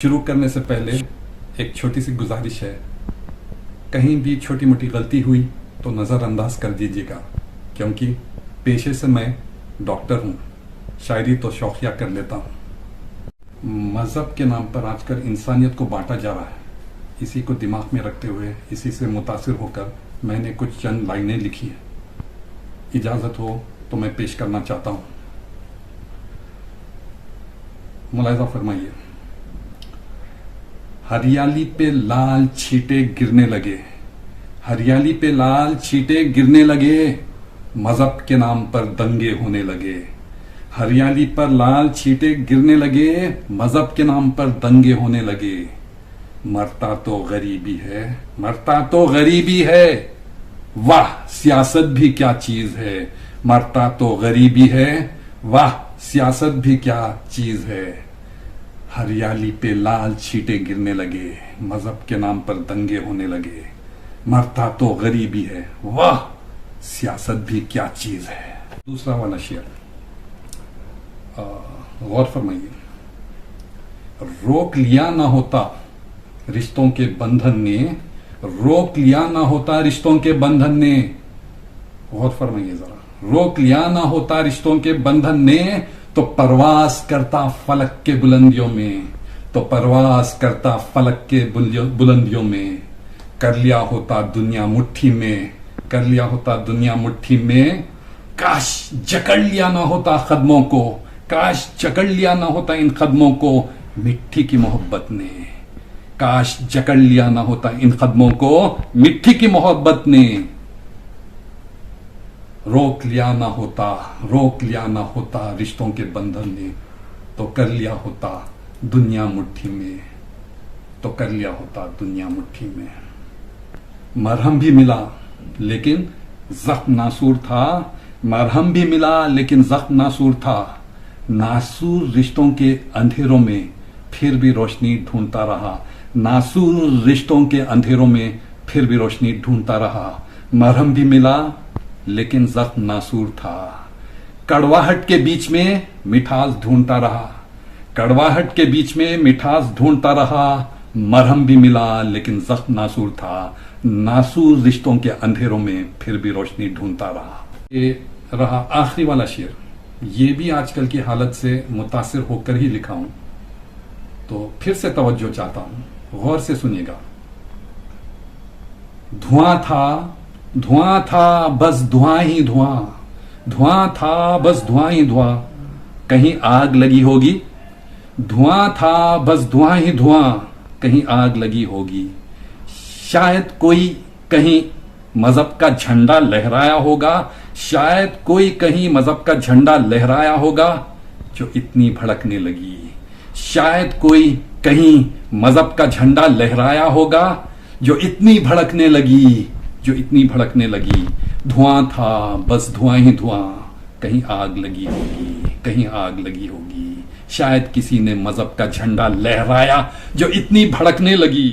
شروع کرنے سے پہلے ایک چھوٹی سی گزارش ہے، کہیں بھی چھوٹی موٹی غلطی ہوئی تو نظر انداز کر دیجیے گا، کیونکہ پیشے سے میں ڈاکٹر ہوں، شاعری تو شوقیہ کر لیتا ہوں۔ مذہب کے نام پر آج کل انسانیت کو بانٹا جا رہا ہے، اسی کو دماغ میں رکھتے ہوئے اسی سے متاثر ہو کر میں نے کچھ چند لائنیں لکھی ہیں، اجازت ہو تو میں پیش کرنا چاہتا ہوں۔ ملاحظہ فرمائیے۔ ہریالی پہ لال چھیٹے گرنے لگے، ہریالی پہ لال چھیٹے گرنے لگے، مذہب کے نام پر دنگے ہونے لگے، ہریالی پر لال چھیٹے گرنے لگے، مذہب کے نام پر دنگے ہونے لگے۔ مرتا تو غریبی ہے، مرتا تو غریبی ہے، واہ سیاست بھی کیا چیز ہے، مرتا تو غریبی ہے، واہ سیاست بھی کیا چیز ہے۔ ہریالی پہ لال چھیٹے گرنے لگے، مذہب کے نام پر دنگے ہونے لگے، مرتا تو غریبی ہے، واہ سیاست بھی کیا چیز ہے۔ دوسرا والا شعر غور فرمائیے۔ روک لیا نہ ہوتا رشتوں کے بندھن نے، روک لیا نہ ہوتا رشتوں کے بندھن نے، غور فرمائیے ذرا، روک لیا نہ ہوتا رشتوں کے بندھن نے، تو پرواز کرتا فلک کے بلندیوں میں، تو پرواز کرتا فلک کے بلندیوں میں، کر لیا ہوتا دنیا مٹھی میں، کر لیا ہوتا دنیا مٹھی میں، کاش جکڑ لیا نہ ہوتا قدموں کو، کاش جکڑ لیا نہ ہوتا ان قدموں کو مٹھی کی محبت نے، کاش جکڑ لیا نہ ہوتا ان قدموں کو مٹھی کی محبت نے، روک لیا نہ ہوتا، روک لیا نہ ہوتا رشتوں کے بندھن نے، تو کر لیا ہوتا دنیا مٹھی میں، تو کر لیا ہوتا دنیا مٹھی میں۔ مرہم بھی ملا لیکن زخم ناسور تھا، مرہم بھی ملا لیکن زخم ناسور تھا، ناسور رشتوں کے اندھیروں میں پھر بھی روشنی ڈھونڈتا رہا، ناسور رشتوں کے اندھیروں میں پھر بھی روشنی ڈھونڈتا رہا، مرہم بھی ملا لیکن زخم ناسور تھا، کڑواہٹ کے بیچ میں مٹھاس ڈھونڈتا رہا، کڑواہٹ کے بیچ میں مٹھاس ڈھونڈتا رہا، مرہم بھی ملا لیکن زخم ناسور تھا، ناسور رشتوں کے اندھیروں میں پھر بھی روشنی ڈھونڈتا رہا۔ یہ رہا آخری والا شعر، یہ بھی آج کل کی حالت سے متاثر ہو کر ہی لکھا ہوں، تو پھر سے توجہ چاہتا ہوں، غور سے سنیے گا۔ دھواں تھا، دھواں تھا بس دھواں ہی دھواں، دھواں تھا بس دھواں ہی دھواں، کہیں آگ لگی ہوگی، دھواں تھا بس دھواں ہی دھواں، کہیں آگ لگی ہوگی، شاید کوئی کہیں مذہب کا جھنڈا لہرایا ہوگا، شاید کوئی کہیں مذہب کا جھنڈا لہرایا ہوگا جو اتنی بھڑکنے لگی، شاید کوئی کہیں مذہب کا جھنڈا لہرایا ہوگا جو اتنی بھڑکنے لگی، جو اتنی بھڑکنے لگی، دھواں تھا بس دھواں ہی دھواں، کہیں آگ لگی ہوگی، کہیں آگ لگی ہوگی، شاید کسی نے مذہب کا جھنڈا لہرایا جو اتنی بھڑکنے لگی۔